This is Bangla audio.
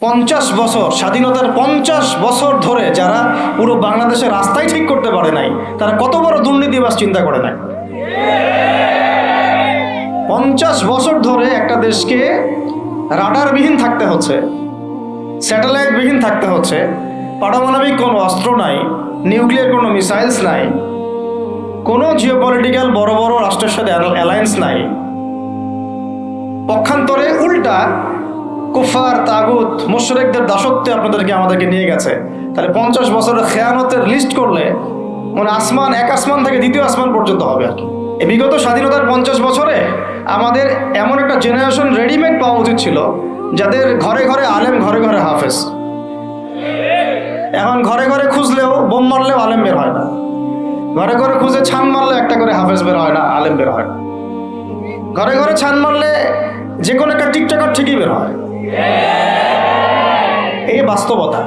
50 বছর স্বাধীনতার 50 বছর ধরে যারা পুরো বাংলাদেশের রাস্তাই ঠিক করতে পারে নাই, তারা কত বড় দুর্নীতিবাজ চিন্তা করে নাই। 50 বছর ধরে একটা দেশকে রাডারবিহীন থাকতে হচ্ছে, স্যাটেলাইটবিহীন থাকতে হচ্ছে, পারমাণবিক কোনো অস্ত্র নাই, নিউক্লিয়ার কোনো মিসাইলস নাই, কোনো জিওপলিটিক্যাল বড় বড় রাষ্ট্রের সাথে অ্যালায়েন্স নাই। পক্ষান্তরে উল্টা কুফার, তাগুত, মুশরিকদের দাসত্বে আমাদেরকে নিয়ে গেছে। তাহলে 50 বছরের খেয়ানতের লিস্ট করলে মানে এক আসমান থেকে দ্বিতীয় আসমান পর্যন্ত হবে আর কি। এই বিগত স্বাধীনতার 50 বছরে আমাদের এমন একটা জেনারেশন রেডিমেড পাওয়া উচিত ছিল, যাদের ঘরে ঘরে আলেম, ঘরে ঘরে হাফেজ। এখন ঘরে ঘরে খুঁজলেও, বোম মারলেও আলেম বের হয় না, ঘরে ঘরে খুঁজে ছান মারলে একটা করে হাফেজ বের হয় না, আলেম বের হয় না। ঘরে ঘরে ছান মারলে যে কোনো একটা টিকটকার ঠিকই বের হয়। এই বাস্তবতা।